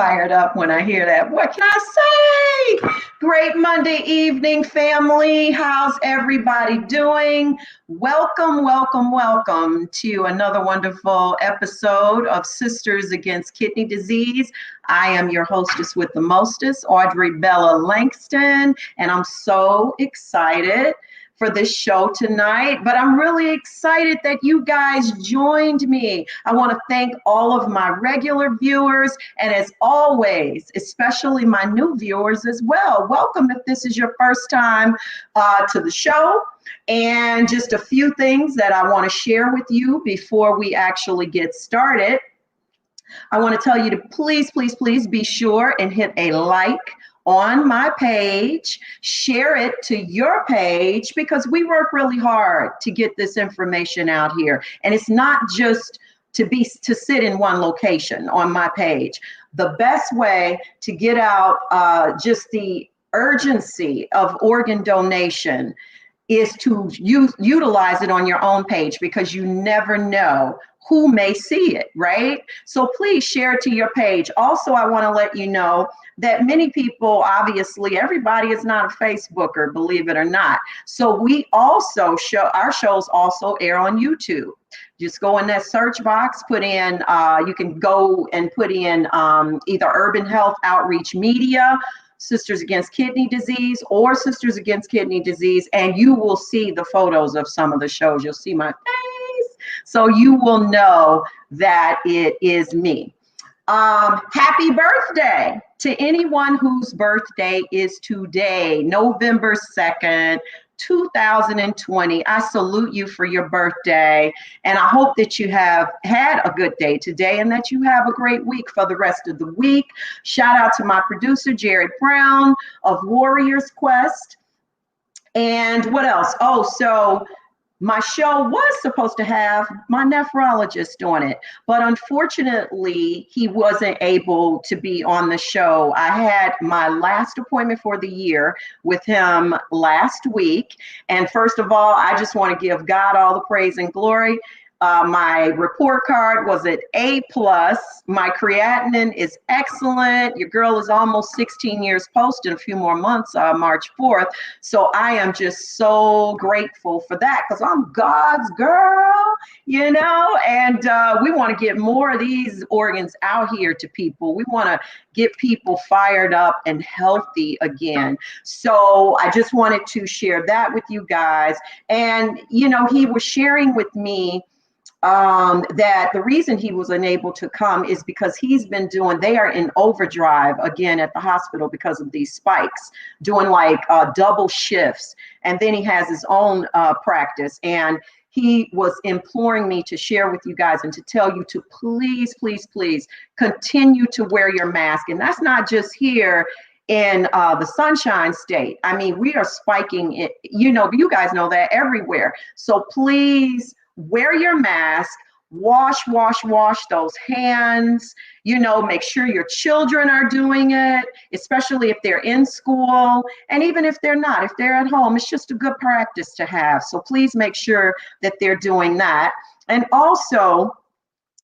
fired up when I hear that. What can I say? Great Monday evening, family. How's everybody doing? Welcome, welcome, welcome to another wonderful episode of Sisters Against Kidney Disease. I am your hostess with the mostest, Audrey Bella Langston, and I'm so excited for this show tonight, but I'm really excited that you guys joined me. I want to thank all of my regular viewers, and as always, especially my new viewers as well. Welcome if this is your first time to the show. And just a few things that I want to share with you before we actually get started. I want to tell you to please, please, please be sure and hit a like on my page, share it to your page, because we work really hard to get this information out here. And it's not just to sit in one location on my page. The best way to get out just the urgency of organ donation is to utilize it on your own page, because you never know who may see it, right? So please share it to your page. Also, I want to let you know that many people, obviously, everybody is not a Facebooker, believe it or not. So we also our shows also air on YouTube. Just go in that search box, put in, you can go and put in either Urban Health Outreach Media, Sisters Against Kidney Disease, or Sisters Against Kidney Disease, and you will see the photos of some of the shows. You'll see my face, so you will know that it is me. Happy birthday to anyone whose birthday is today, November 2nd, 2020. I salute you for your birthday, and I hope that you have had a good day today and that you have a great week for the rest of the week. Shout out to my producer, Jared Brown of Warriors Quest. And what else? Oh, so my show was supposed to have my nephrologist on it, but unfortunately, he wasn't able to be on the show. I had my last appointment for the year with him last week. And first of all, I just want to give God all the praise and glory. My report card was at A+. My creatinine is excellent. Your girl is almost 16 years post in a few more months, March 4th. So I am just so grateful for that, because I'm God's girl, you know, and we want to get more of these organs out here to people. We want to get people fired up and healthy again. So I just wanted to share that with you guys. And, you know, he was sharing with me that the reason he was unable to come is because they are in overdrive again at the hospital because of these spikes, doing like double shifts. And then he has his own practice. And he was imploring me to share with you guys and to tell you to please, please, please continue to wear your mask. And that's not just here in the Sunshine State. I mean, we are spiking it, you know, you guys know that, everywhere. So please, wear your mask, wash those hands, you know, make sure your children are doing it, especially if they're in school. And even if they're not, if they're at home, it's just a good practice to have. So please make sure that they're doing that. And also,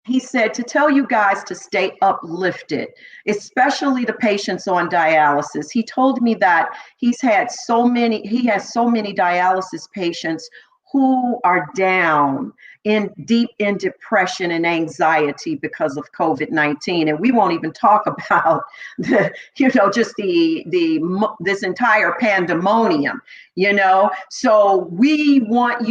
he said to tell you guys to stay uplifted, especially the patients on dialysis. He told me that he has so many dialysis patients who are down deep in depression and anxiety because of COVID-19. And we won't even talk about this entire pandemonium, you know? So he wants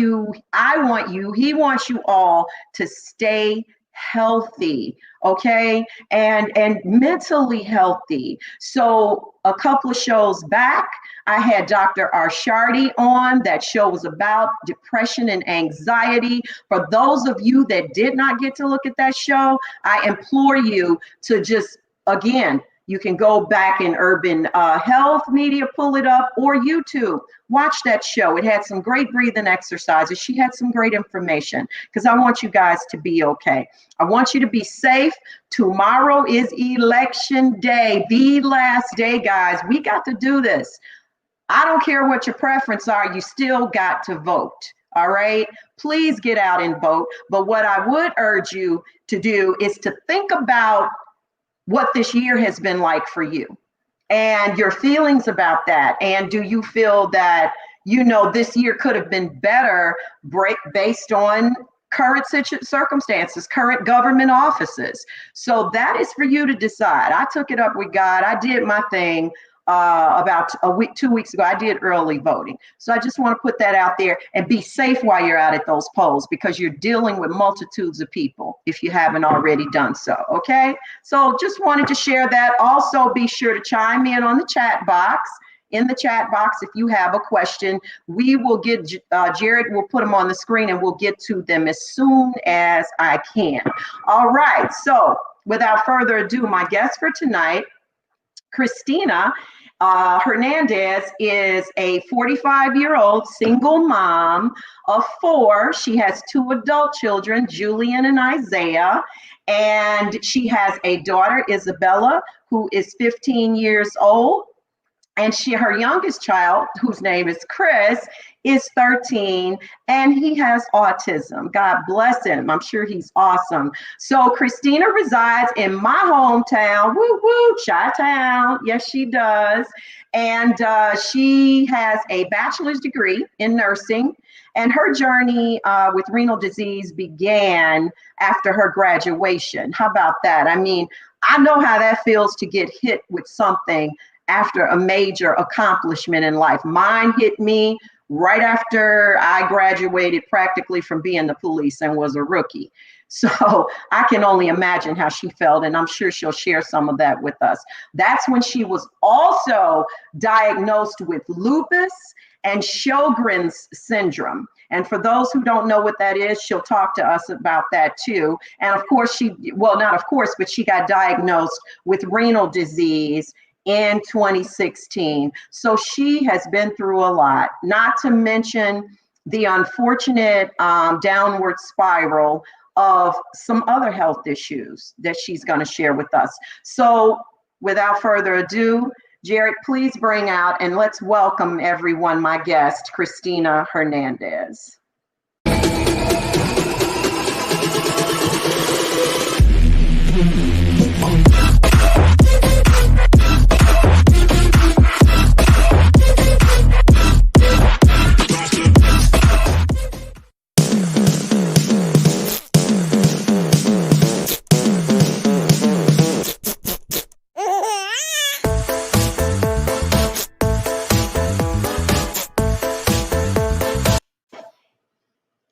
you all to stay healthy, okay, and mentally healthy. So a couple of shows back, I had Dr. Arshardi on. That show was about depression and anxiety. For those of you that did not get to look at that show, I implore you to just, again, you can go back in Urban Health Media, pull it up, or YouTube. Watch that show. It had some great breathing exercises. She had some great information, because I want you guys to be okay. I want you to be safe. Tomorrow is election day, the last day, guys. We got to do this. I don't care what your preference are, you still got to vote. All right, please get out and vote. But what I would urge you to do is to think about what this year has been like for you and your feelings about that. And do you feel that, this year could have been better based on current circumstances, current government offices? So that is for you to decide. I took it up with God. I did my thing about a week, 2 weeks ago. I did early voting. So I just want to put that out there, and be safe while you're out at those polls, because you're dealing with multitudes of people if you haven't already done so. Okay. So just wanted to share that. Also, be sure to chime in on the chat box. In the chat box, if you have a question, we will get, Jared will put them on the screen and we'll get to them as soon as I can. All right. So without further ado, my guest for tonight, Christina Hernandez, is a 45-year-old single mom of 4. She has 2 adult children, Julian and Isaiah, and she has a daughter, Isabella, who is 15 years old. And her youngest child, whose name is Chris, is 13, and he has autism. God bless him. I'm sure he's awesome. So Christina resides in my hometown, woo woo, Chi-Town. Yes, she does. And she has a bachelor's degree in nursing. And her journey with renal disease began after her graduation. How about that? I mean, I know how that feels to get hit with something after a major accomplishment in life. Mine hit me right after I graduated practically from being the police and was a rookie. So I can only imagine how she felt, and I'm sure she'll share some of that with us. That's when she was also diagnosed with lupus and Sjogren's syndrome. And for those who don't know what that is, she'll talk to us about that too. And of course, not of course, but she got diagnosed with renal disease in 2016. So she has been through a lot, not to mention the unfortunate downward spiral of some other health issues that she's going to share with us. So without further ado, Jared, please bring out and let's welcome everyone, my guest, Christina Hernandez.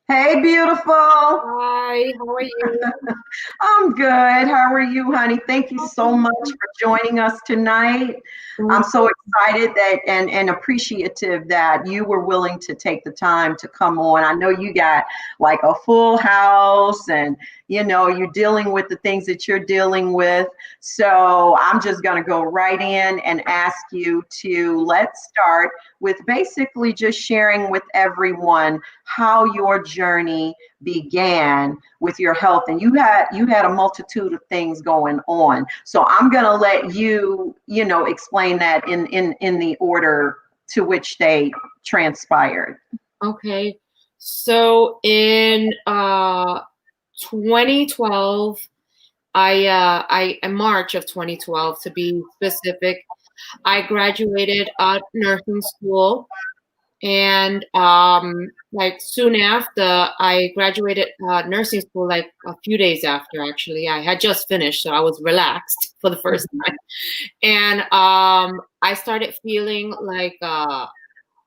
Hey, beautiful. Hi, how are you? I'm good. How are you, honey? Thank you so much for joining us tonight. I'm so excited that and appreciative that you were willing to take the time to come on. I know you got like a full house and you're dealing with the things that you're dealing with. So I'm just going to go right in and ask you to let's start with basically just sharing with everyone how your journey began with your health. And you had a multitude of things going on. So I'm going to let you, explain that in the order to which they transpired. Okay. So in 2012, in March of 2012, to be specific, I graduated nursing school. And like soon after I graduated nursing school, like a few days after, actually, I had just finished, so I was relaxed for the first time. And I started feeling like a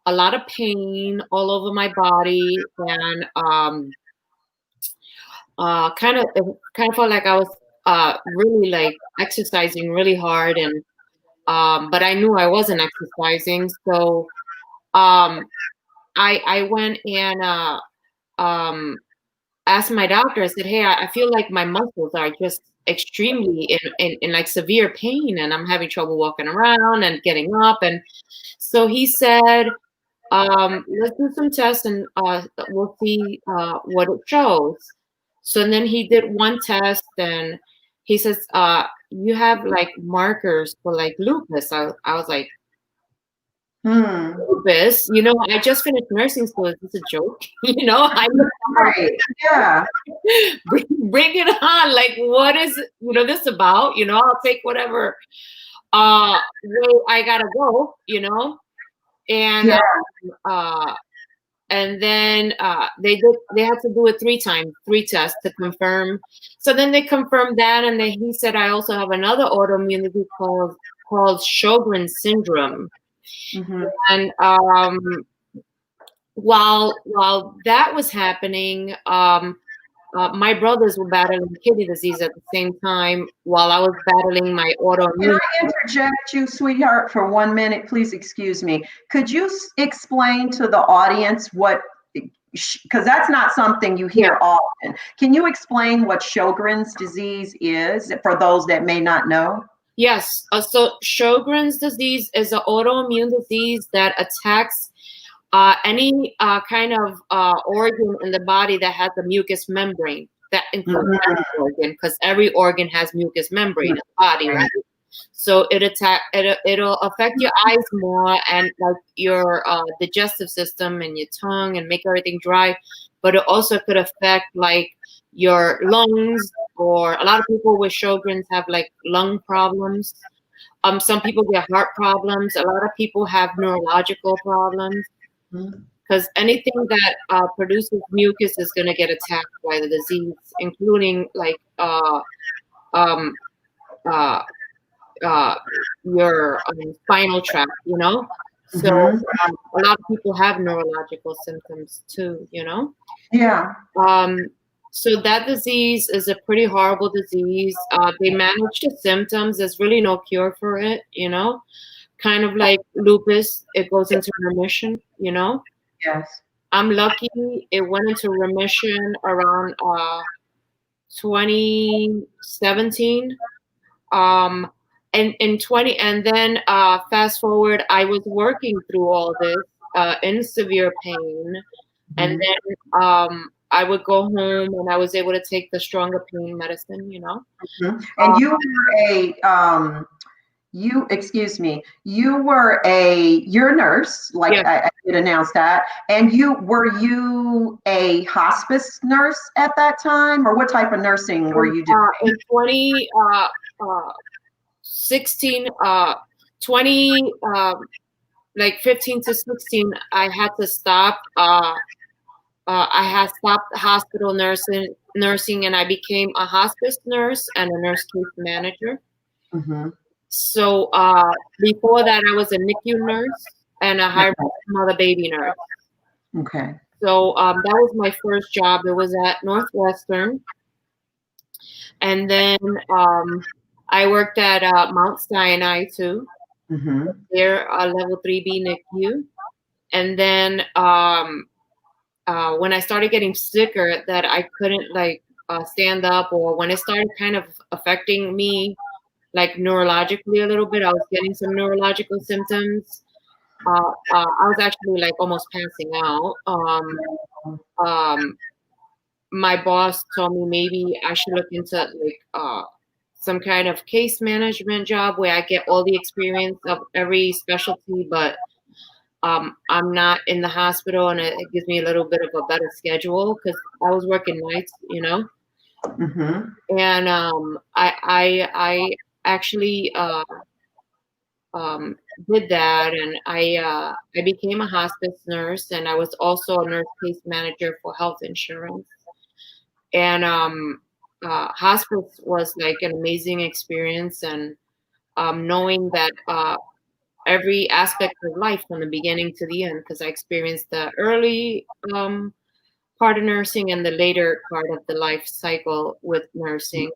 lot of pain all over my body, and kind of felt like I was really like exercising really hard, and but I knew I wasn't exercising, so I went and asked my doctor. I said, "Hey, I feel like my muscles are just extremely in like severe pain, and I'm having trouble walking around and getting up." And so he said, "Let's do some tests and we'll see what it shows." So then he did one test, and he says, "You have like markers for like lupus." I was like, lupus. You know, I just finished nursing school. Is this a joke? You know, Right. Yeah. bring it on. Like, what is this about? You know, I'll take whatever way I gotta go. You know, and Yeah. and then they had to do it 3 tests to confirm. So then they confirmed that, and then he said I also have another autoimmunity called Sjogren's syndrome. And while that was happening, my brothers were battling kidney disease at the same time while I was battling my autoimmune. Can I interject you, sweetheart, for 1 minute? Please excuse me. Could you explain to the audience what, because that's not something you hear often. Can you explain what Sjogren's disease is for those that may not know? Yes. So Sjogren's disease is an autoimmune disease that attacks any kind of organ in the body that has a mucous membrane. That includes every organ, because every organ has mucous membrane in the body, right? So it'll affect your eyes more and like your digestive system and your tongue and make everything dry. But it also could affect like your lungs, or a lot of people with Sjogren's have like lung problems. Some people get heart problems. A lot of people have neurological problems. Because anything that produces mucus is going to get attacked by the disease, including like your spinal tract, you know. So a lot of people have neurological symptoms too, you know. Yeah. So that disease is a pretty horrible disease. They manage the symptoms. There's really no cure for it, you know. Kind of like lupus, it goes into remission, you know. Yes. I'm lucky it went into remission around 2017. And then fast forward, I was working through all this in severe pain, and then I would go home and I was able to take the stronger pain medicine, you know. And you were you're a nurse, like I did announce that. And were you a hospice nurse at that time, or what type of nursing were you doing? In 2016, like 15 to 16, I had to stop. I had stopped hospital nursing, and I became a hospice nurse and a nurse case manager. So before that, I was a NICU nurse and a high risk mother baby nurse. Okay. So that was my first job. It was at Northwestern, and then I worked at Mount Sinai too. They're a level 3B NICU, and then when I started getting sicker, that I couldn't like stand up, or when it started kind of affecting me like neurologically a little bit, I was getting some neurological symptoms. I was actually like almost passing out. My boss told me maybe I should look into like some kind of case management job where I get all the experience of every specialty, but I'm not in the hospital, and it gives me a little bit of a better schedule because I was working nights, you know. And I actually did that, and I became a hospice nurse, and I was also a nurse case manager for health insurance. And hospice was like an amazing experience, and knowing that every aspect of life from the beginning to the end, because I experienced the early part of nursing and the later part of the life cycle with nursing.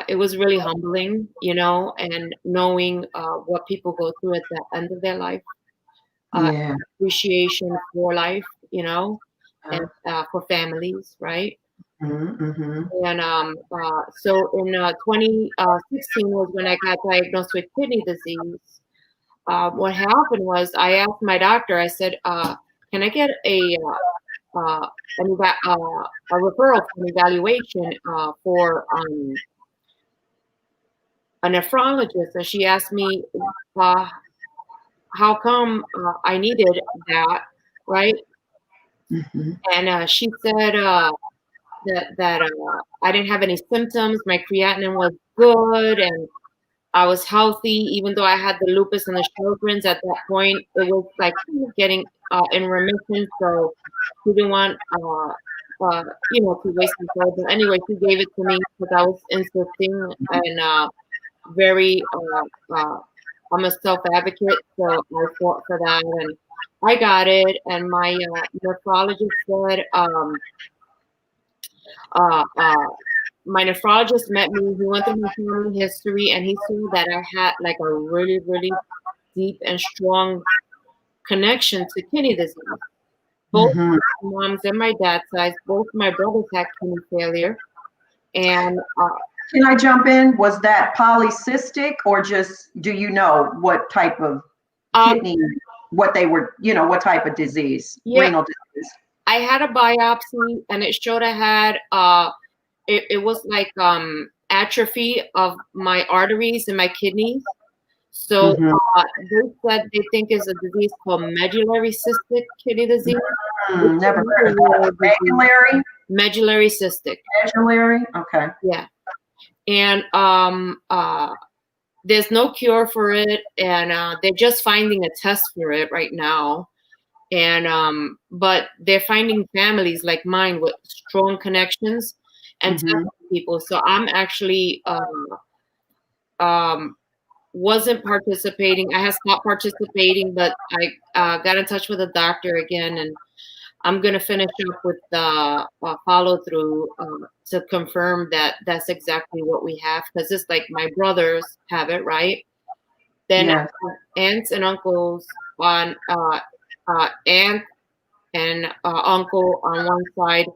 It was really humbling, you know, and knowing what people go through at the end of their life, appreciation for life, you know, and for families, right? And so in 2016 was when I got diagnosed with kidney disease. What happened was I asked my doctor, I said, can I get a referral for an evaluation for a nephrologist, and she asked me, uh, how come I needed that, right? Mm-hmm. And she said that I didn't have any symptoms, my creatinine was good, and I was healthy, even though I had the lupus and the Sjogren's. At that point, it was like getting in remission, so she didn't want to waste my time. But anyway, she gave it to me because I was insisting, and very I'm a self advocate, so I fought for that, and I got it. And my nephrologist said, uh, uh, my nephrologist met me. He went through my family history, and he saw that I had like a really, really deep and strong connection to kidney disease. Both Mm-hmm. my mom's and my dad's side, both my brothers had kidney failure, and Can I jump in? Was that polycystic, or just, do you know what type of kidney, what they were, what type of disease, yeah, renal disease? I had a biopsy, and it showed I had it was like atrophy of my arteries and my kidneys. So Mm-hmm. they said they think it's a disease called medullary cystic kidney disease. Never heard of that. Medullary? Medullary cystic. Medullary? Okay. Yeah. And there's no cure for it, and they're just finding a test for it right now. And but they're finding families like mine with strong connections and testing people. So I'm actually wasn't participating. I had stopped participating, but I got in touch with a doctor again, and I'm gonna finish up with the follow through to confirm that that's exactly what we have, because it's like my brothers have it, right? Then Yeah. aunts and uncles on aunt and uncle on one side,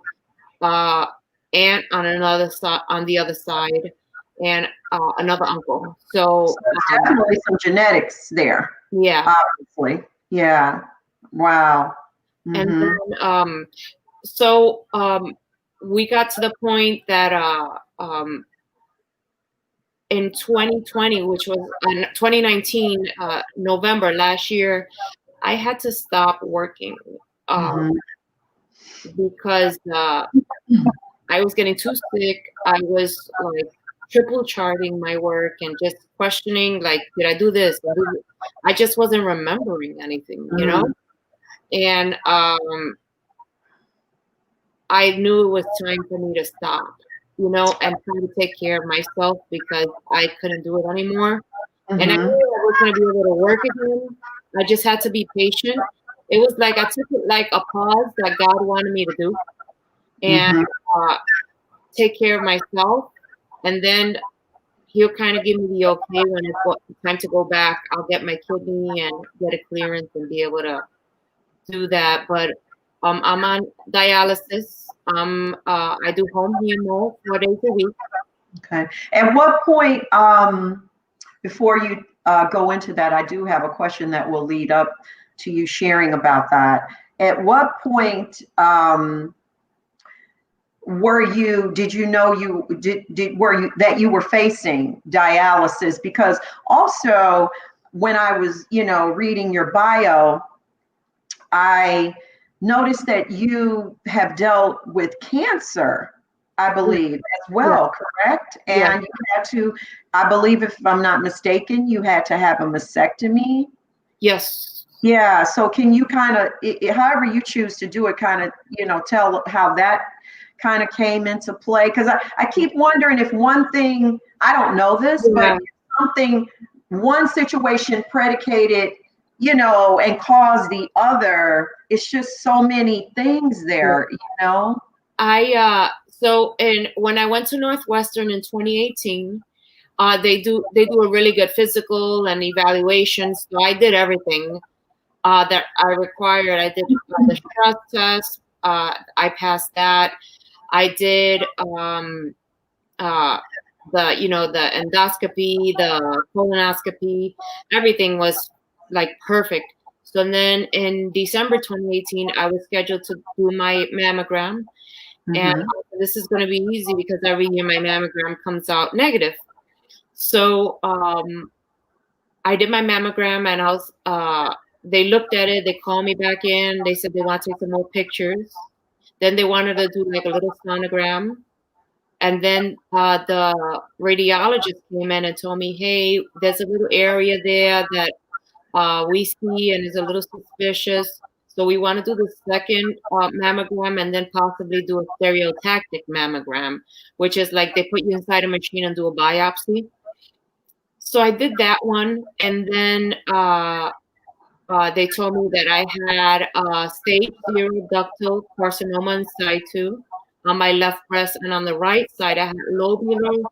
aunt on another side, on the other side, and another uncle. So definitely some genetics there. Yeah. Obviously. Yeah. Wow. And then so we got to the point that in 2020, which was 2019, November last year, I had to stop working because I was getting too sick. I was like triple charting my work and just questioning, like, did I do this? I just wasn't remembering anything, you know? And I knew it was time for me to stop, you know, and try to take care of myself because I couldn't do it anymore. And I knew I was going to be able to work again. I just had to be patient. It was like I took it like a pause that God wanted me to do, and take care of myself. And then He'll kind of give me the okay when it's time to go back. I'll get my kidney and get a clearance and be able to do that. But I'm on dialysis. I do home hemo 4 days a week. Okay. At what point, before you go into that, I do have a question that will lead up to you sharing about that. At what point did you know that you were facing dialysis? Because also when I was, reading your bio, I noticed that you have dealt with cancer, I believe, as well, correct? And you had to, I believe, if I'm not mistaken, you had to have a mastectomy. Yes. Yeah. So can you kind of, however you choose to do it, kind of, tell how that kind of came into play? Because I keep wondering if one thing, I don't know this, but one situation predicated, and caused the other. It's just so many things there, So when I went to Northwestern in 2018, they do a really good physical and evaluation. So I did everything that I required. I did the stress test. I passed that. I did the endoscopy, the colonoscopy. Everything was like perfect. So then in December 2018, I was scheduled to do my mammogram. And this is going to be easy because every year my mammogram comes out negative. So I did my mammogram, and they looked at it. They called me back in. They said they want to take some more pictures. Then they wanted to do like a little sonogram. And then the radiologist came in and told me, hey, there's a little area there that we see and is a little suspicious. So we want to do the second mammogram and then possibly do a stereotactic mammogram, which is like they put you inside a machine and do a biopsy. So I did that one, and then they told me that I had stage 0 ductal carcinoma in situ on my left breast, and on the right side I had lobular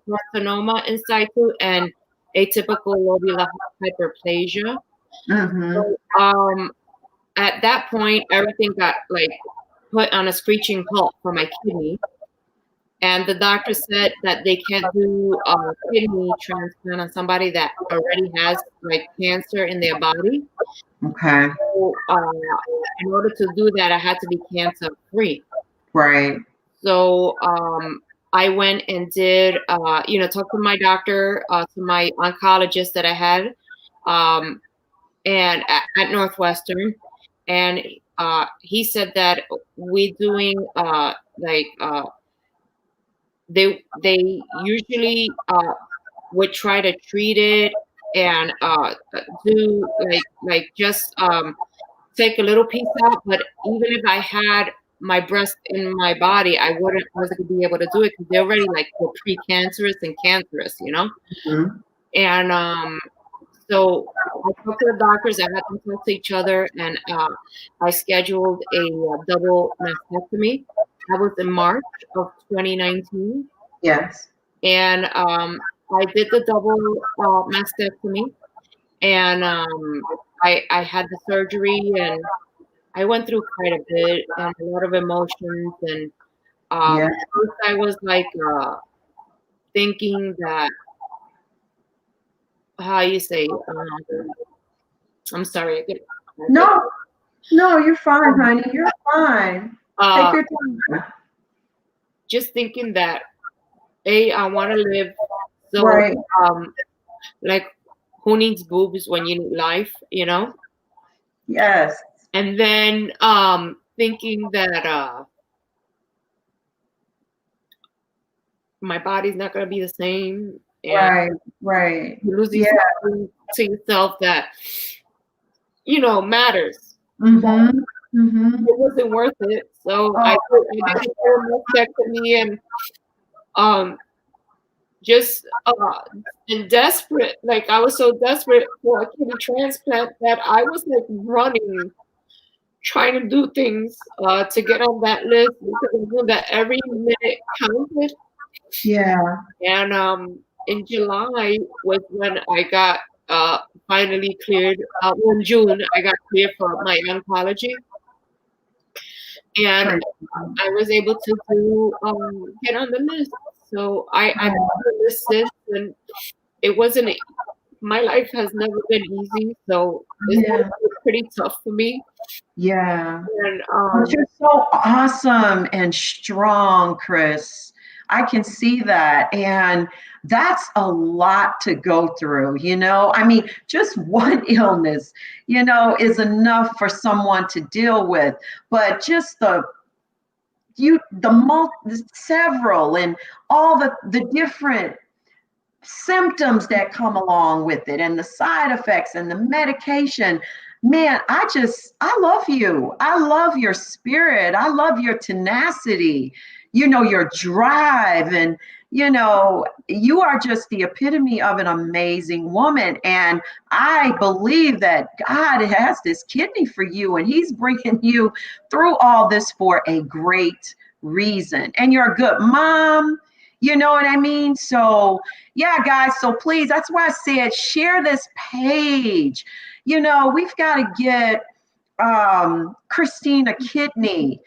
carcinoma in situ and atypical lobular hyperplasia. Mm-hmm. So, at that point, everything got like put on a screeching halt for my kidney. And the doctor said that they can't do a kidney transplant on somebody that already has like cancer in their body. Okay. So, in order to do that, I had to be cancer free. Right. So I went and did, talk to my doctor, to my oncologist that I had, and at Northwestern, and he said that we doing they usually would try to treat it and do just take a little piece out, but even if I had my breast in my body, I wasn't going to be able to do it because they're already like were precancerous and cancerous, Mm-hmm. And so I talked to the doctors. I had them talk to each other, and I scheduled a double mastectomy. That was in March of 2019. Yes. And I did the double mastectomy, and I had the surgery, and I went through quite a bit and a lot of emotions. And Yeah. first I was like thinking that, how you say, I'm sorry, No, you're fine, honey. You're fine. Take uh, your time. just thinking that, I want to live. So, Right. like, who needs boobs when you need life, Yes. And then thinking that my body's not going to be the same, and Right. Right. you're losing Yeah. something to yourself that matters. Mm-hmm. Mm-hmm. It wasn't worth it, so I Oh, did a full mastectomy, and just and desperate. Like, I was so desperate for a kidney transplant that I was like running, trying to do things to get on that list, because I knew that every minute counted. yeah. And in July was when I got finally cleared. In June, I got cleared for my oncology, and Right. I was able to get on the list. So I've been on the list since, and it wasn't. My life has never been easy, so it's Yeah. pretty tough for me. Yeah. And But you're so awesome and strong, Chris. I can see that. And that's a lot to go through, I mean, just one illness, is enough for someone to deal with. But just several and all the different symptoms that come along with it and the side effects and the medication. Man, I love you. I love your spirit. I love your tenacity, your drive. And, you are just the epitome of an amazing woman. And I believe that God has this kidney for you, and He's bringing you through all this for a great reason. And you're a good mom. You know what I mean? So, yeah, guys. So please, that's why I said share this page. We've got to get Christine a kidney.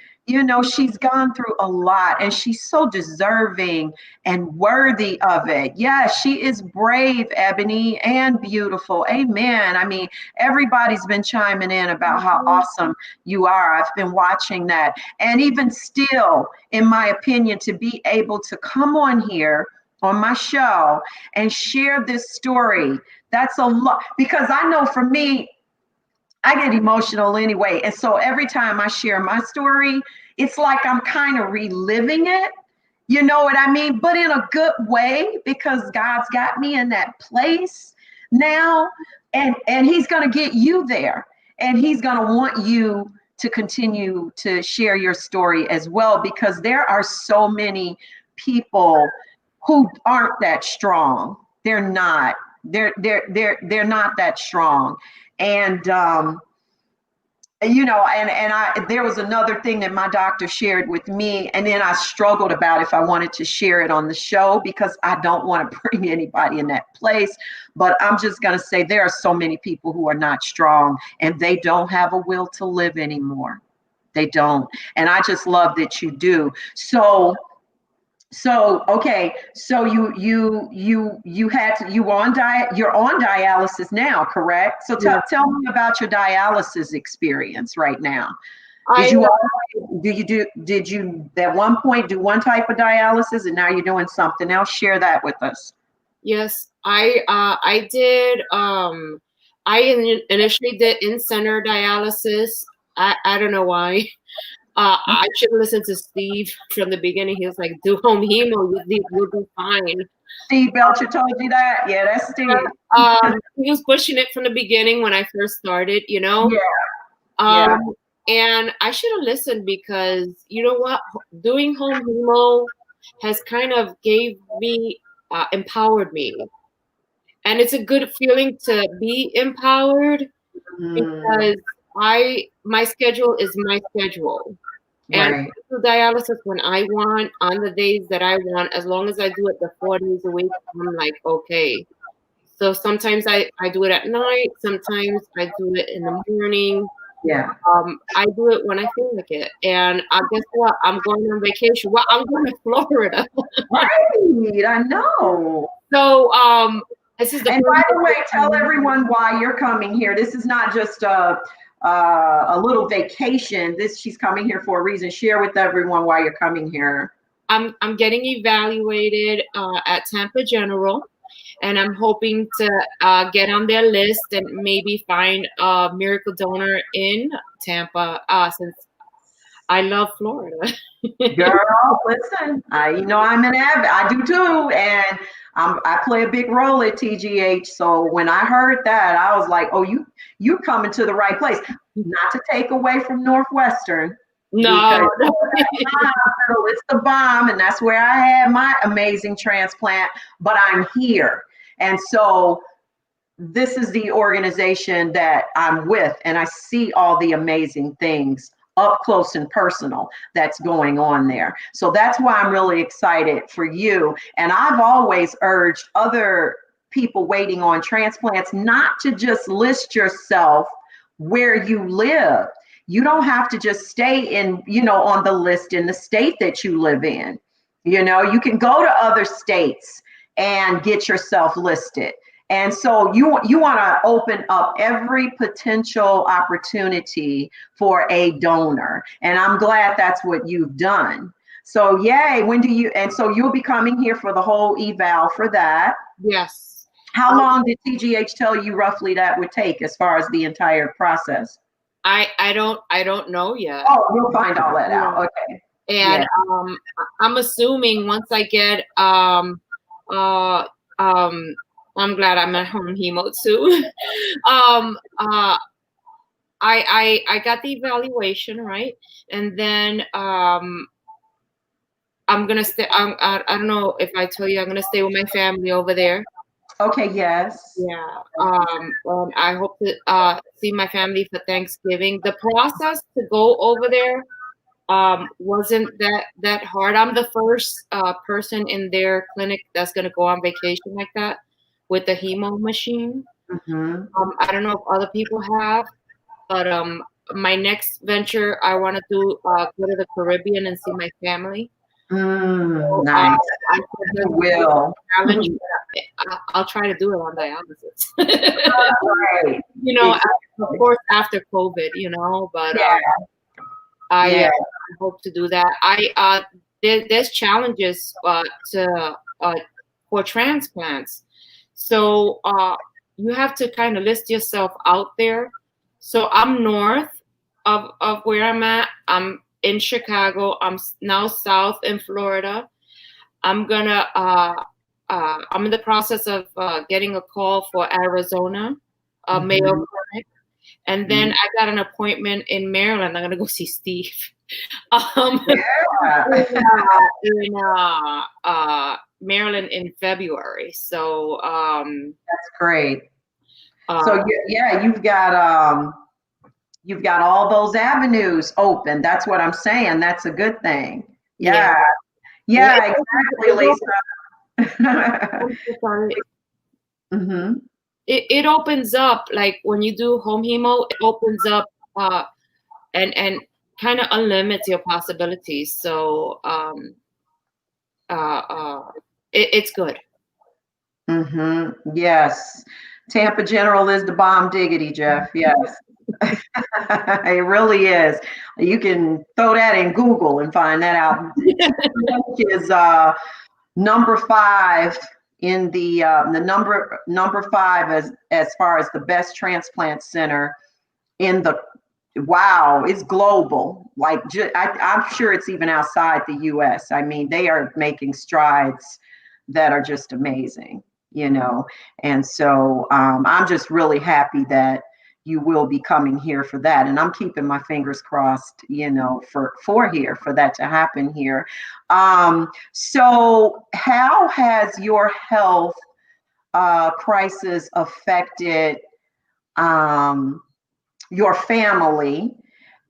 She's gone through a lot and she's so deserving and worthy of it. Yeah, she is brave, Ebony, and beautiful. Amen. I mean, everybody's been chiming in about how awesome you are. I've been watching that. And even still, in my opinion, to be able to come on here on my show and share this story. That's a lot, because I know for me, I get emotional anyway. And so every time I share my story, it's like I'm kind of reliving it. You know what I mean? But in a good way, because God's got me in that place now. And he's going to get you there. And he's going to want you to continue to share your story as well, because there are so many people who aren't that strong. They're not. They're not that strong. And you know, and I, there was another thing that my doctor shared with me, and then I struggled about if I wanted to share it on the show, because I don't want to bring anybody in that place. But I'm just going to say there are so many people who are not strong, and they don't have a will to live anymore. They don't. And I just love that you do. So okay, so you had to, you on diet, you're on dialysis now, correct? So tell me about your dialysis experience right now. Did you at one point do one type of dialysis and now you're doing something else? Share that with us. Yes, I did. Initially did in-center dialysis. I don't know why. I should have listened to Steve from the beginning. He was like, do home hemo, you'll be fine. Steve Belcher told you that? Yeah, that's Steve. He was pushing it from the beginning when I first started, you know? Yeah. And I should have listened, because you know what? Doing home hemo has kind of empowered me. And it's a good feeling to be empowered, because my schedule is my schedule. And I do dialysis when I want, on the days that I want, as long as I do it the 4 days a week, I'm like, okay. So sometimes I do it at night, sometimes I do it in the morning. Yeah. I do it when I feel like it. And guess what? I'm going on vacation. Well, I'm going to Florida. Right, I know. So this is and by the way, tell everyone why you're coming here. This is not just a little vacation. She's coming here for a reason. Share with everyone why you're coming here. I'm getting evaluated at Tampa General, and I'm hoping to get on their list and maybe find a miracle donor in Tampa, since I love Florida. Girl, listen, you know, I'm an avid. I do too, and I play a big role at TGH. So when I heard that, I was like, "Oh, you coming to the right place." Not to take away from Northwestern. No, it's the bomb, and that's where I had my amazing transplant. But I'm here, and so this is the organization that I'm with, and I see all the amazing things up close and personal that's going on there. So that's why I'm really excited for you. And I've always urged other people waiting on transplants not to just list yourself where you live. You don't have to just stay in, you know, on the list in the state that you live in. You know, you can go to other states and get yourself listed. And so you want to open up every potential opportunity for a donor. And I'm glad that's what you've done. So yay, and so you'll be coming here for the whole eval for that. Yes. How long did TGH tell you roughly that would take as far as the entire process? I don't know yet. Oh, you'll find all that out. Okay. And I'm assuming once I get I'm glad I'm at home hemo too. I got the evaluation, right? And then I'm gonna stay. I don't know if I told you, I'm gonna stay with my family over there. Okay. Yes. Yeah. And I hope to see my family for Thanksgiving. The process to go over there wasn't that hard. I'm the first person in their clinic that's gonna go on vacation like that with the hemo machine. Mm-hmm. I don't know if other people have, but my next venture, I want to go to the Caribbean and see my family. So, nice. Will. I'll try to do it on dialysis. Right. You know, of course after COVID, you know, but I hope to do that. There's challenges to for transplants. So you have to kind of list yourself out there. So I'm north of where I'm at. I'm in Chicago. I'm now south in Florida. I'm in the process of getting a call for Arizona, Mayo Clinic. And then I got an appointment in Maryland. I'm gonna go see Steve. In Maryland in February. So that's great. So yeah, you've got all those avenues open. That's what I'm saying. That's a good thing. Yeah, exactly, Lisa. Mm-hmm. It opens up, like when you do home hemo, it opens up and kind of unlimits your possibilities. So it's good. Mm-hmm. Yes. Tampa General is the bomb diggity, Jeff. Yes. It really is. You can throw that in Google and find that out. Is number 5 in the number 5 as far as the best transplant center in the it's global. Like I'm sure it's even outside the U.S. I mean, they are making strides that are just amazing, and so I'm just really happy that you will be coming here for that, and I'm keeping my fingers crossed, for that to happen here. So how has your health crisis affected your family,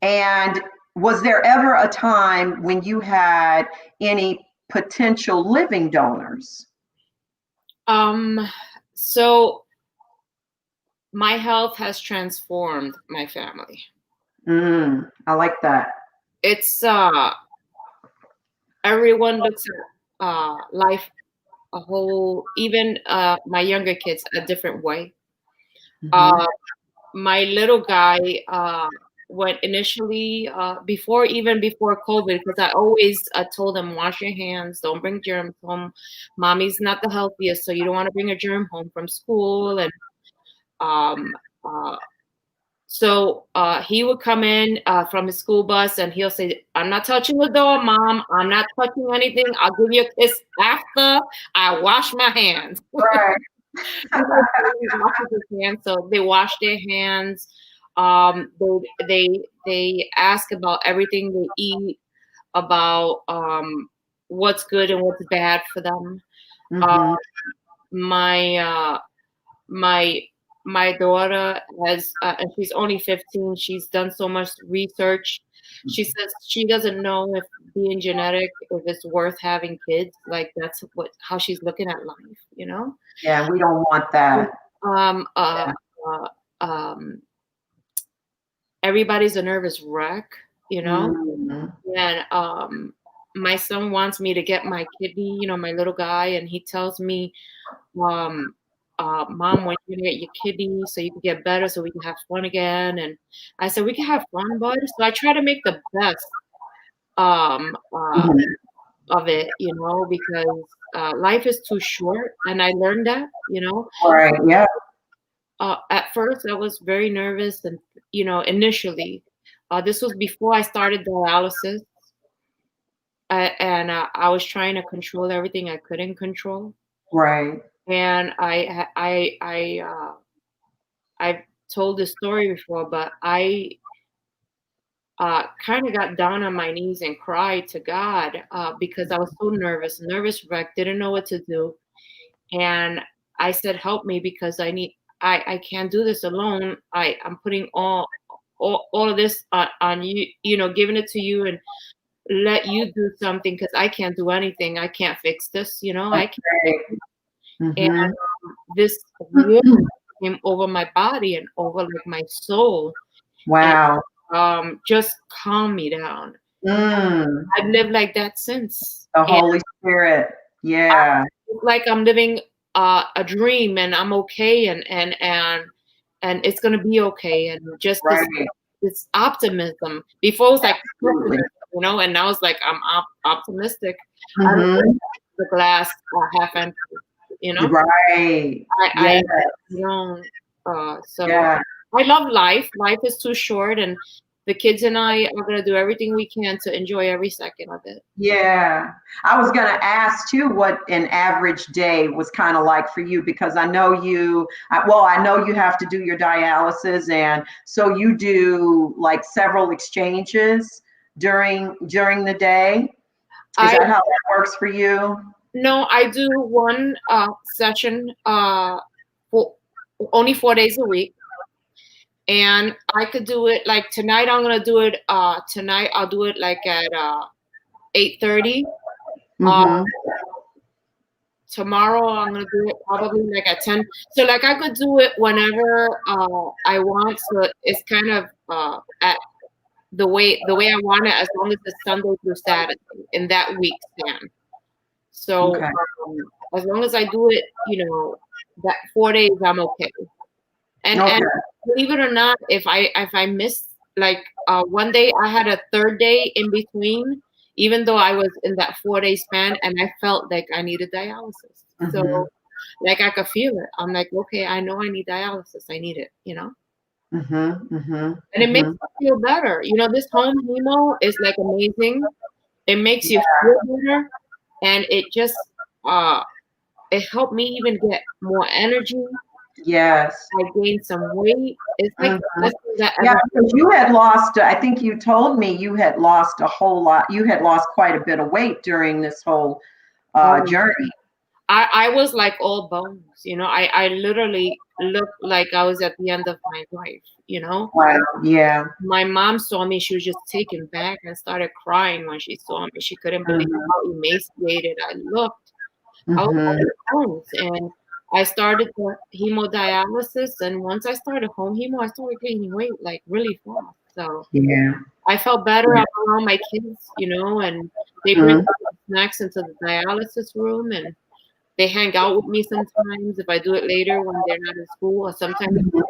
and was there ever a time when you had any potential living donors? So my health has transformed my family. I like that. It's everyone looks at life a whole, even my younger kids, a different way. My little guy went initially before COVID, because I always told him, wash your hands, don't bring germs home. Mommy's not the healthiest, so you don't want to bring a germ home from school. And so he would come in from his school bus and he'll say, I'm not touching the door, Mom. I'm not touching anything. I'll give you a kiss after I wash my hands. Right. So they wash their hands. They ask about everything they eat, about what's good and what's bad for them. My daughter has, and she's only 15. She's done so much research. She says she doesn't know if being genetic, if it's worth having kids. Like that's how she's looking at life, Yeah, we don't want that. Everybody's a nervous wreck, and my son wants me to get my kidney, my little guy, and he tells me, Mom, when you're gonna get your kidney so you can get better, so we can have fun again. And I said, we can have fun, bud. So I try to make the best of it, because life is too short, and I learned that, Right. Yeah. At first I was very nervous, and initially this was before I started dialysis, and I was trying to control everything I couldn't control. Right. And I've told this story before, but I kind of got down on my knees and cried to God because I was so nervous wreck, didn't know what to do. And I said, help me, because I can't do this alone. I'm putting all of this on you, giving it to you, and let you do something, because I can't do anything. I can't fix this, I can't. And this warmth came over my body and over like my soul. Wow. And, just calm me down. I've lived like that since. The Holy Spirit. Yeah. Like I'm living a dream, and I'm okay, and it's gonna be okay, and just this optimism. Before it was like, and now it's like I'm optimistic. I don't know, the glass half empty. you know? Right. I Yeah. don't, so Yeah. I love life. Life is too short, and the kids and I are going to do everything we can to enjoy every second of it. Yeah. I was going to ask too what an average day was kind of like for you, because I know I know you have to do your dialysis. And so you do like several exchanges during the day. Is I that how that works for you? No, I do one session for only 4 days a week. And I could do it like tonight. I'm gonna do it. Tonight I'll do it like at 8:30. Uh, Mm-hmm. Tomorrow I'm gonna do it probably like at 10. So like I could do it whenever I want. So it's kind of at the way I want it, as long as it's Sunday through Saturday in that week span. So Okay. as long as I do it, that 4 days, I'm okay. And Okay. believe it or not, if I miss like one day, I had a third day in between, even though I was in that 4 day span, and I felt like I needed dialysis. Mm-hmm. So like I could feel it. I'm like, okay, I know I need dialysis. I need it. Mm-hmm. Mm-hmm. And it makes Mm-hmm. me feel better. This home hemo is like amazing. It makes you feel better, and uh it helped me even get more energy. Yes. I gained some weight. It's like the Mhm. best thing that Yeah, ever. because you had lost, I think you told me you had lost a whole lot. You had lost quite a bit of weight during this whole Oh, journey. I was like all bones. I literally looked like I was at the end of my life. Wow. Yeah. My mom saw me. She was just taken back and started crying when she saw me. She couldn't believe Mhm. how emaciated I looked. I was Mhm. all bones. And I started the hemodialysis. And once I started home hemo, I started gaining weight like really fast. So Yeah. I felt better. I'm around my kids, and they bring Mhm. snacks into the dialysis room, and they hang out with me sometimes if I do it later when they're not in school, or sometimes Mhm.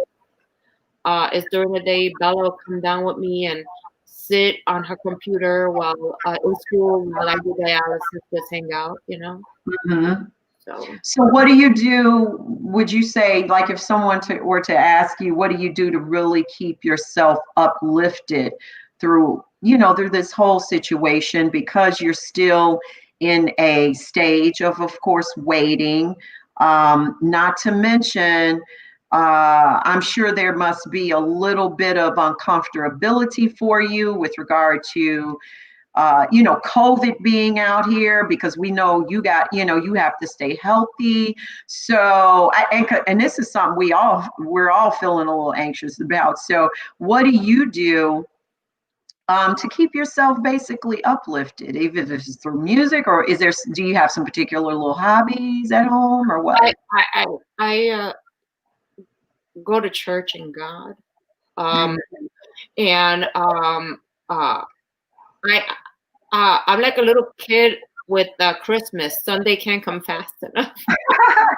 it's during the day. Bella will come down with me and sit on her computer while in school while I do dialysis, just hang out. Mhm. So So what do you do? Would you say, like, if someone were to ask you, what do you do to really keep yourself uplifted through this whole situation, because you're still in a stage of course, waiting. Not to mention, I'm sure there must be a little bit of uncomfortability for you with regard to COVID being out here, because we know you have to stay healthy. So, and this is something we're all feeling a little anxious about. So, what do you do to keep yourself basically uplifted, even if it's through music, or do you have some particular little hobbies at home, or what? I go to church and God, and uh, I I'm like a little kid with Christmas. Sunday can't come fast enough.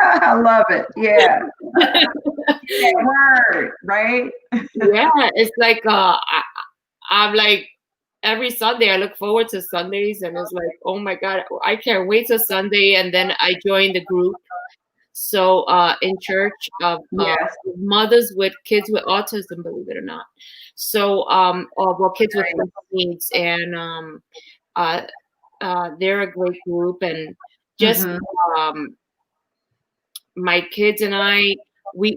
I love it. Yeah. That word, right? Yeah, it's like I'm like every Sunday I look forward to Sundays, and it's like, oh my God, I can't wait till Sunday. And then I join the group. So in church of Yes. mothers with kids with autism, believe it or not. So well, kids with special needs, and uh, they're a great group, and just Hmm. um, my kids and I, we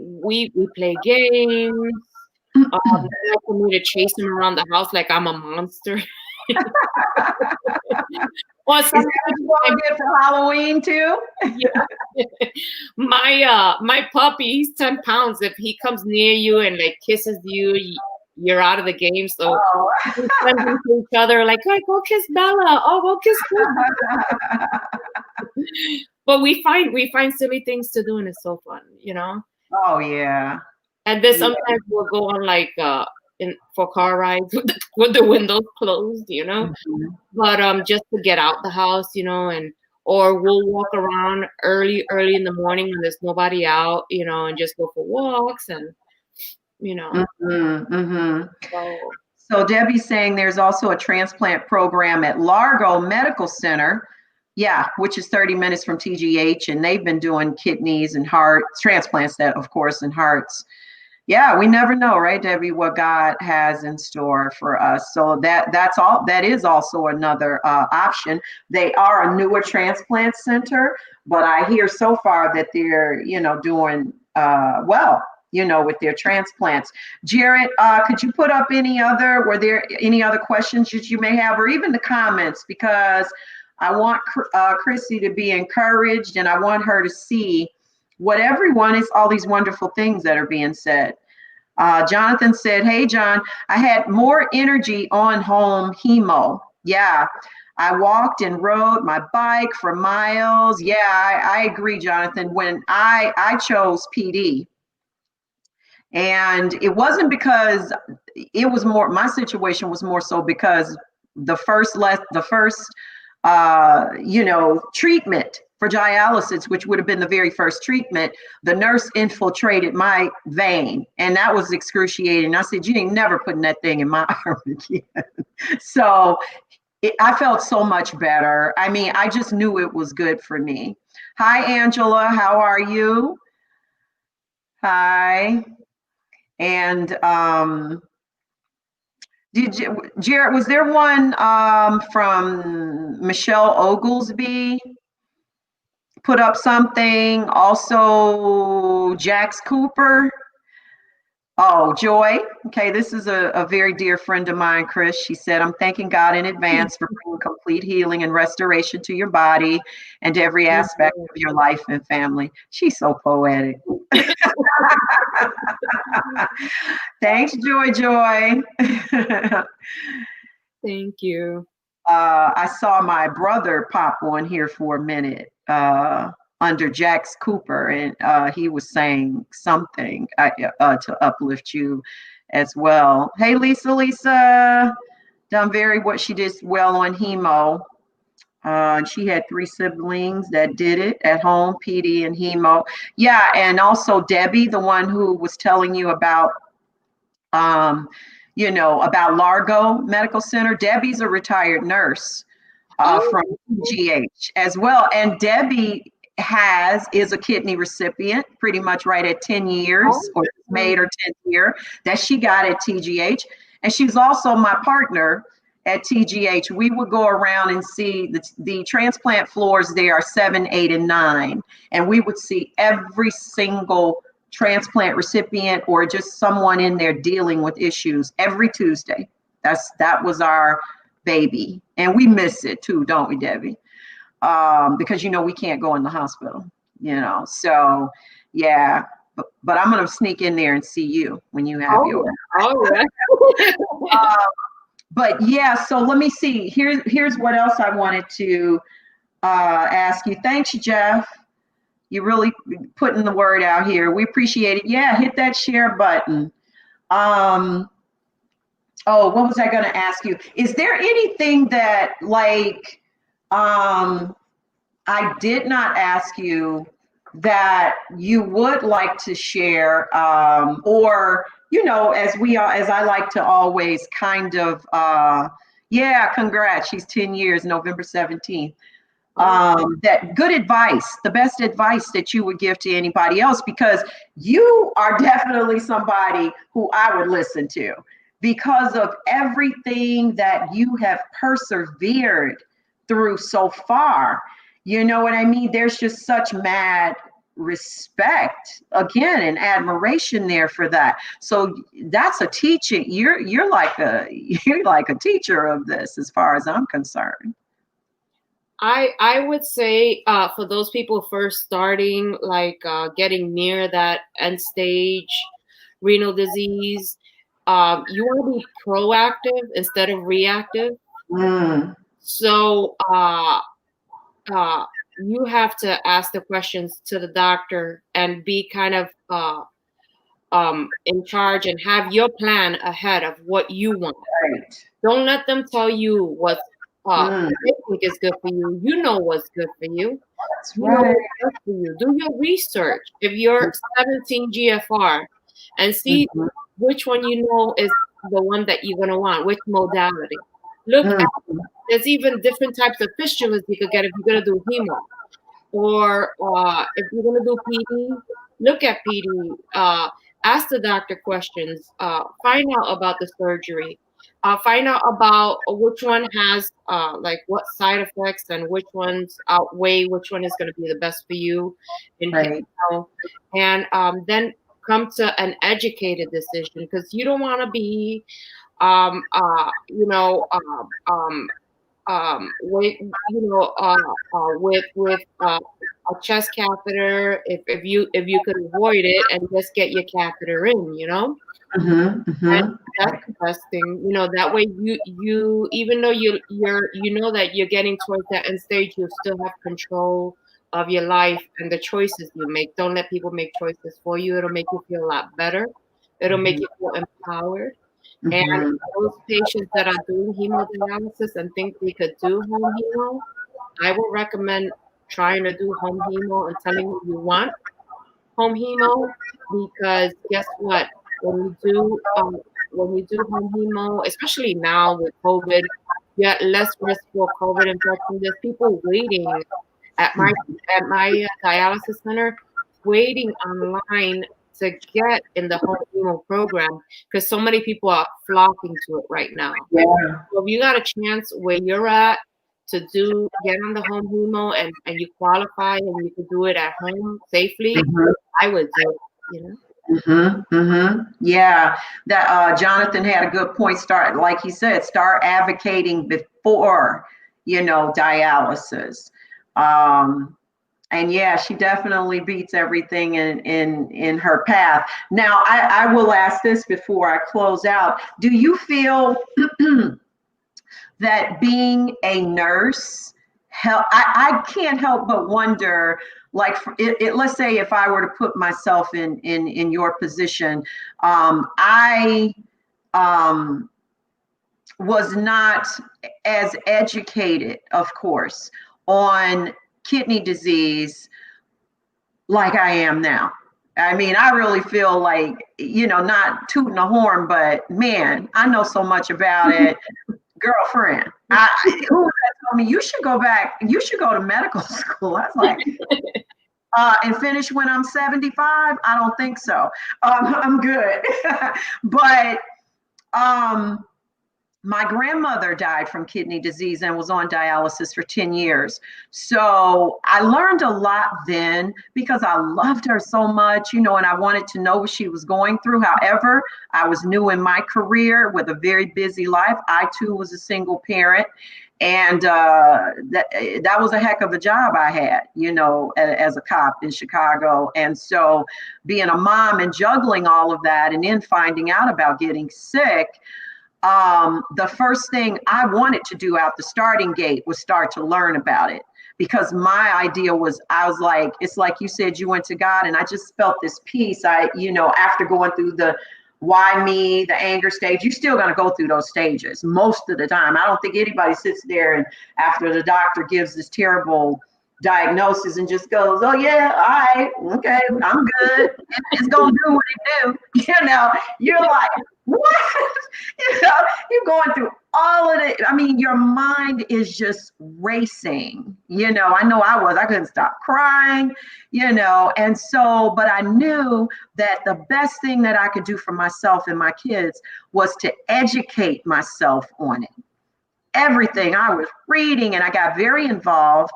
play games. They like for me to chase them around the house like I'm a monster. Or Is that what sometimes you all did for Halloween too? yeah. My puppy, he's 10 pounds. If he comes near you and like kisses you, you're out of the game. So Oh. we send them to each other like, hey, go kiss Bella. Oh, go kiss Bella. But we find silly things to do, and it's so fun. Oh yeah. And then Yeah. sometimes we'll go on like for car rides with the windows closed. Mhm. But just to get out the house, and or we'll walk around early in the morning when there's nobody out, and just go for walks and you know. Mhm. Mhm. So So Debbie's saying there's also a transplant program at Largo Medical Center Yeah, which is 30 minutes from TGH, and they've been doing kidneys and heart transplants, that of course, and hearts. Yeah, we never know, right, Debbie, what God has in store for us. So that's all. That is also another option. They are a newer transplant center, but I hear so far that they're, doing well, with their transplants. Jared, could you put up were there any other questions that you may have, or even the comments, because I want Chrissy to be encouraged, and I want her to see what everyone is, all these wonderful things that are being said. Jonathan said, "Hey, John, I had more energy on home hemo. Yeah, I walked and rode my bike for miles. Yeah, I agree, Jonathan. When I chose PD, and it wasn't because it was more, my situation was more so because the first treatment for dialysis, which would have been the very first treatment, the nurse infiltrated my vein, and that was excruciating. I said, you ain't never putting that thing in my arm again. So I felt so much better. I mean, I just knew it was good for me. Hi, Angela. How are you? Hi. And Jared, was there one from Michelle Oglesby? Put up something. Also, Jax Cooper. Oh, Joy. Okay, this is a very dear friend of mine, Chris. She said, I'm thanking God in advance for bringing complete healing and restoration to your body and to every aspect of your life and family. She's so poetic. Thanks, Joy. Thank you. I saw my brother pop on here for a minute under Jax Cooper, and he was saying something to uplift you as well. Hey, Lisa, done what she did well on hemo. She had 3 siblings that did it at home, PD and hemo. Yeah, and also Debbie, the one who was telling you about about Largo Medical Center. Debbie's a retired nurse from GH as well. And Debbie is a kidney recipient pretty much right at 10 years, or made her 10th year that she got at TGH. And she's also my partner at TGH. We would go around and see the transplant floors there are 7, 8, and 9. And we would see every single transplant recipient or just someone in there dealing with issues every Tuesday. That was our baby, and we miss it too, don't we, Debbie? Because we can't go in the hospital, so yeah, but I'm gonna sneak in there and see you when you have yours. But yeah, so let me see, here's what else I wanted to ask you. Thanks, Jeff. You really putting the word out here. We appreciate it. Yeah, hit that share button. Oh, what was I going to ask you? Is there anything that I did not ask you that you would like to share, or as I like to always kind of, yeah, congrats. She's 10 years, November 17th. That good advice, the best advice that you would give to anybody else, because you are definitely somebody who I would listen to because of everything that you have persevered through so far. You know what I mean? There's just such mad respect again and admiration there for that. So that's a teaching. You're like a teacher of this as far as I'm concerned. I would say for those people first starting, getting near that end stage renal disease, you want to be proactive instead of reactive. So you have to ask the questions to the doctor and be kind of in charge and have your plan ahead of what you want. Right. Don't let them tell you what they think is good for you. You know what's good for you. That's right. What's good for you. Do your research. If you're 17 GFR, and see which one you know is the one that you're gonna want, which modality. Look at there's even different types of fistulas you could get if you're going to do hemo. Or if you're going to do PD, look at PD. Ask the doctor questions. Find out about the surgery. Find out about which one has like what side effects and which ones outweigh which one is going to be the best for you. And, Right. and then come to an educated decision, because you don't want to be, you know, with a chest catheter, if you could avoid it and just get your catheter in, you know. Mm-hmm, And mm-hmm. that's the best thing, you know. That way, you even though you know that you're getting towards that end stage, you still have control of your life and the choices you make. Don't let people make choices for you. It'll make you feel a lot better. It'll make you feel empowered. And Mm-hmm. those patients that are doing hemodialysis and think they could do home hemo, I would recommend trying to do home hemo and telling them you want home hemo, because guess what? When you do home hemo, especially now with COVID, you have less risk for COVID infection. There's people waiting at my dialysis center, waiting online to get in the home hemo program, because so many people are flocking to it right now. Yeah. So if you got a chance where you're at to get on the home hemo and you qualify and you can do it at home safely, Mm-hmm. I would do it, you know. Mm-hmm, mm-hmm. Yeah, that Jonathan had a good point. Like he said, start advocating before, dialysis. And yeah, she definitely beats everything in her path. Now, I will ask this before I close out. Do you feel that being a nurse I can't help but wonder, like let's say if I were to put myself in your position, I was not as educated, of course, on kidney disease like I am now. I mean, I really feel like, not tooting a horn, but man, I know so much about it. Girlfriend, who was that told me you should go back, you should go to medical school. I was like, and finish when I'm 75? I don't think so. I'm good. But my grandmother died from kidney disease and was on dialysis for 10 years. So I learned a lot then because I loved her so much, and I wanted to know what she was going through. However, I was new in my career with a very busy life. I too was a single parent. And that was a heck of a job I had, as a cop in Chicago. And so being a mom and juggling all of that and then finding out about getting sick, the first thing I wanted to do out the starting gate was start to learn about it, because my idea was, I was like, it's like you said, you went to God, and I just felt this peace. After going through the why me, the anger stage, you're still going to go through those stages most of the time. I don't think anybody sits there and after the doctor gives this terrible diagnosis and just goes, oh yeah, all right, okay, I'm good. It's going to do what it do. You're like, what? You're going through all of it. I mean, your mind is just racing. I know I couldn't stop crying, and so, but I knew that the best thing that I could do for myself and my kids was to educate myself on it. Everything I was reading, and I got very involved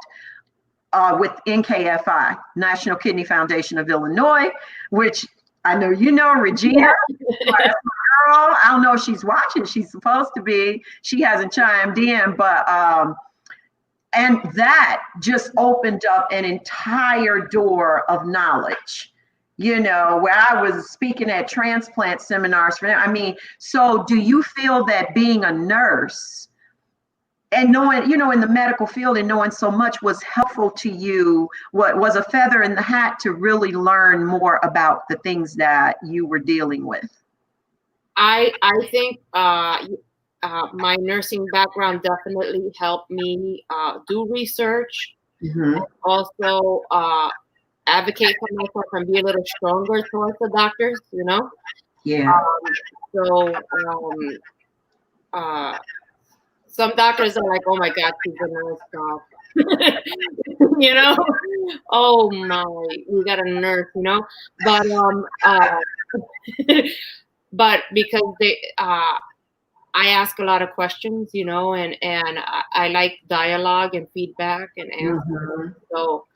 with NKFI, National Kidney Foundation of Illinois, which I know Regina. Yeah. Girl, I don't know if she's watching. She's supposed to be. She hasn't chimed in, but and that just opened up an entire door of knowledge. Where I was speaking at transplant seminars for them. I mean, so do you feel that being a nurse and knowing, in the medical field and knowing so much was helpful to you? What was a feather in the hat to really learn more about the things that you were dealing with? I think my nursing background definitely helped me do research, Mm-hmm. and also advocate for myself and be a little stronger towards the doctors, Yeah. some doctors are like, oh my God, she's a nurse, stop. You know, oh my, we got a nurse, you know, but but because I ask a lot of questions, you know, and I like dialogue and feedback and answers. Mhm. So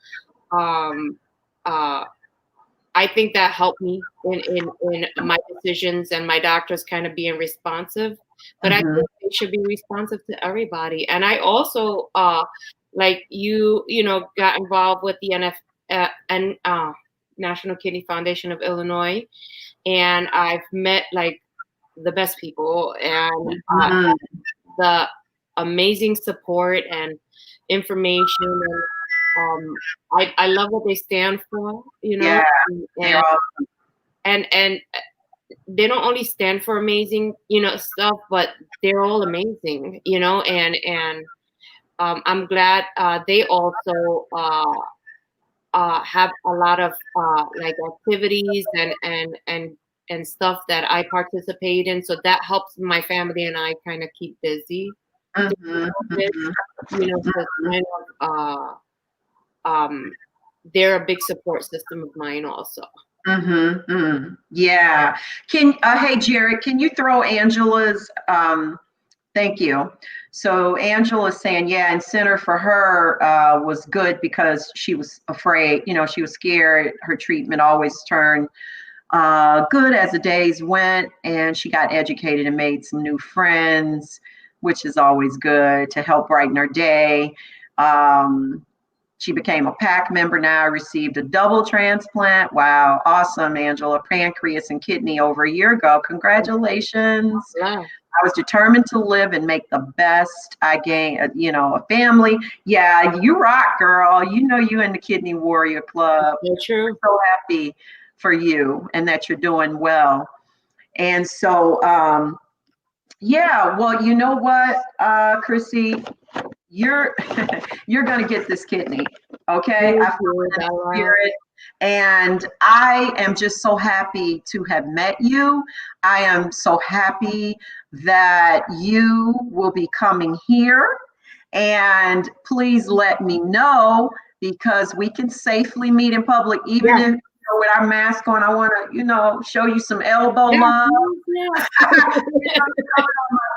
um, uh, I think that helped me in my decisions and my doctors kind of being responsive. But I Mhm. think they should be responsive to everybody. And I also like you know, got involved with the National Kidney Foundation of Illinois, and I've met like the best people and Mhm. the amazing support and information. And I love what they stand for, you know, Yeah, they're and all. and they don't only stand for amazing, you know, stuff, but they're all amazing, you know, and I'm glad they also have a lot of like activities and stuff that I participate in, so that helps my family and I kind of keep busy. Mhm. Mhm. You know, so kind of they're a big support system of mine also. Mhm. Mhm. Yeah. Hey Jared, can you throw Angela's thank you. So Angela's saying, yeah, and center for her was good because she was afraid, you know, she was scared. Her treatment always turned good as the days went, and she got educated and made some new friends, which is always good to help brighten her day. Um, she became a PAC member now, received a double transplant. Wow, awesome, Angela. Pancreas and kidney over a year ago. Congratulations. Yeah. I was determined to live and make the best. I gained, you know, a family. Yeah, you rock, girl. You know you in the Kidney Warrior Club. So true. So happy for you and that you're doing well. And so, yeah, well, you know what, Chrissy, you're you're gonna get this kidney, okay? I Thank feel you, it in the Bella. spirit, and I am just so happy to have met you. I am so happy that you will be coming here, and please let me know because we can safely meet in public, even Yeah. if with our mask on. I want to, you know, show you some elbow Yeah. love. Yeah.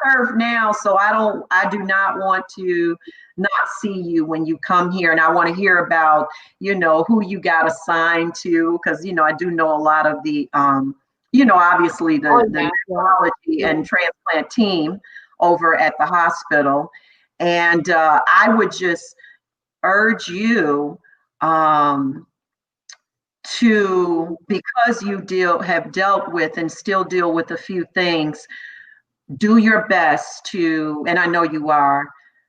Curve now, so I do not want to not see you when you come here, and I want to hear about, you know, who you got assigned to, because you know I do know a lot of the you know, obviously Oh the yeah. Yeah. nephrology Yeah. and transplant team over at the hospital, and I would just urge you um to, because you have dealt with and still deal with a few things, do your best to, and I know you are,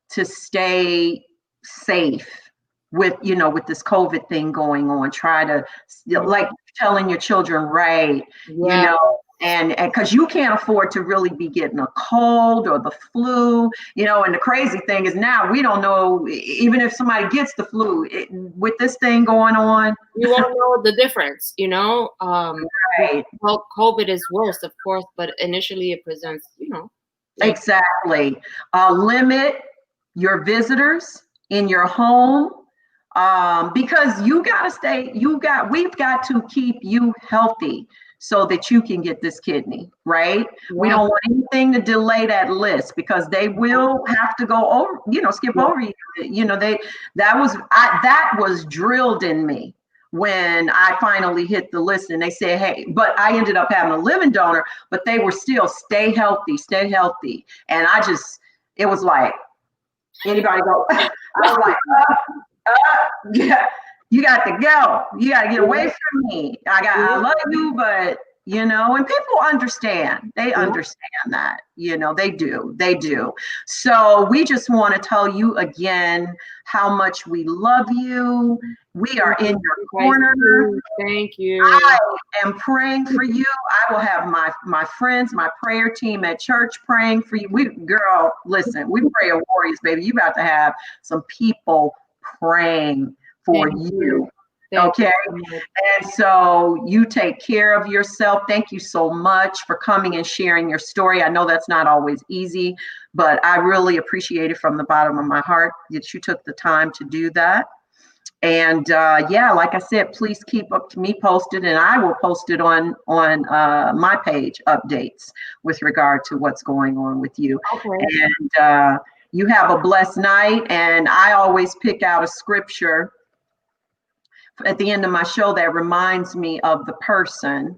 to stay safe with, you know, with this COVID thing going on. Try to, you know, like telling your children, right, you Yeah. know, and because you can't afford to really be getting a cold or the flu, you know. And the crazy thing is now we don't know, even if somebody gets the flu with this thing going on. You won't know the difference, you know. Right. Well, COVID is worse, of course, but initially it presents, you know, like Exactly. Limit your visitors in your home, because we've got to keep you healthy so that you can get this kidney, right? We yeah, don't want anything to delay that list because they will have to go over, you know, skip yeah, over you. You know, that was drilled in me when I finally hit the list and they said, hey, but I ended up having a living donor, but they were still stay healthy, stay healthy. And it was like, anybody go, I was like, yeah, you got to go. You got to get away yeah, from me. I yeah, love you, but you know, and people understand. They yeah. understand that. You know, they do. They do. So we just want to tell you again how much we love you. We are in your You guys corner. too. Thank I you. am praying for you. I will have my friends, my prayer team at church praying for you. Girl, listen, we pray warriors, baby. You about to have some people praying for Thank you. you. Thank you Okay. so much. And so you take care of yourself. Thank you so much for coming and sharing your story. I know that's not always easy But I really appreciate it from the bottom of my heart that you took the time to do that. And yeah, like I said, please keep up to me posted, and I will post it on my page updates with regard to what's going on with you. Okay. And you have a blessed night. And I always pick out a scripture at the end of my show that reminds me of the person,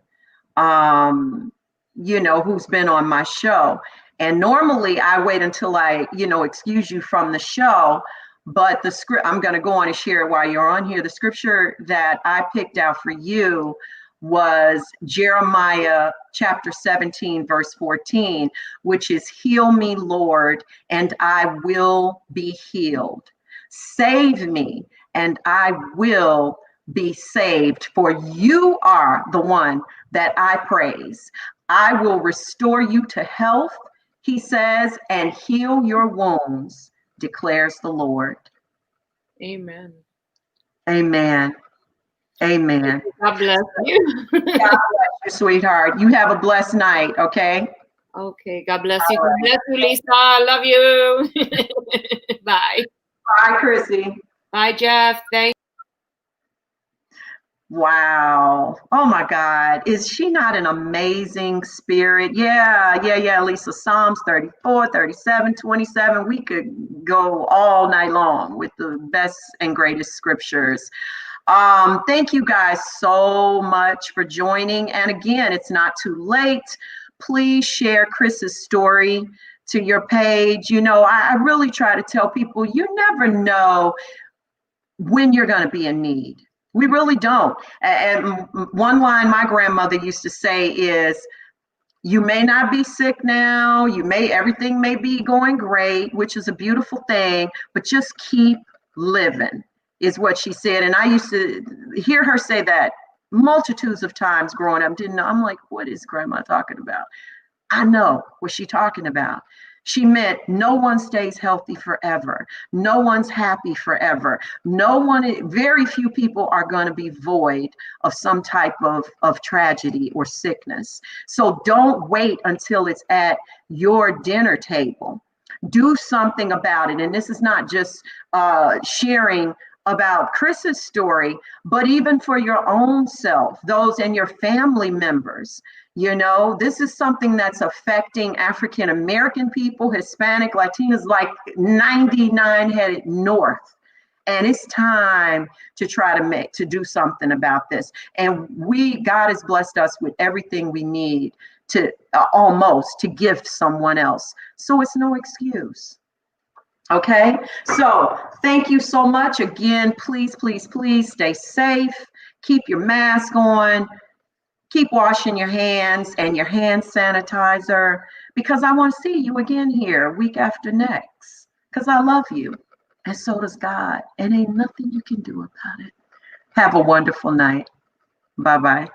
who's been on my show. And normally I wait until I, excuse you from the show. But the script, I'm going to go on and share it while you're on here. The scripture that I picked out for you was Jeremiah chapter 17, verse 14, which is, "Heal me, Lord, and I will be healed. Save me, and I will be saved, for you are the one that I praise. I will restore you to health," he says, "and heal your wounds, declares the Lord." Amen. Amen. Amen. God bless you. God bless you, sweetheart. You have a blessed night, okay? Okay. God bless you. God bless you, Lisa. I love you. Bye. Bye, Chrissy. Bye, Jeff. Thank Wow. Oh my God. Is she not an amazing spirit? Yeah, Lisa. Psalms 34, 37, 27. We could go all night long with the best and greatest scriptures. Thank you guys so much for joining. And again, it's not too late. Please share Chris's story to your page. I really try to tell people, you never know when you're going to be in need. We really don't. And one line my grandmother used to say is, you may not be sick now, everything may be going great, which is a beautiful thing, but just keep living, is what she said. And I used to hear her say that multitudes of times growing up. Didn't know. I'm like, what is grandma talking about? I know what she's talking about. She meant no one stays healthy forever. No one's happy forever. Very few people are going to be void of some type of tragedy or sickness. So don't wait until it's at your dinner table. Do something about it. And this is not just sharing about Chris's story, but even for your own self, those and your family members. This is something that's affecting African American people, Hispanic, Latinos, like 99 headed north. And it's time to try to do something about this. And God has blessed us with everything we need to almost to give someone else. So it's no excuse. Okay, so thank you so much. Again, please, please, please stay safe. Keep your mask on. Keep washing your hands and your hand sanitizer, because I want to see you again here week after next, because I love you. And so does God. And ain't nothing you can do about it. Have a wonderful night. Bye-bye.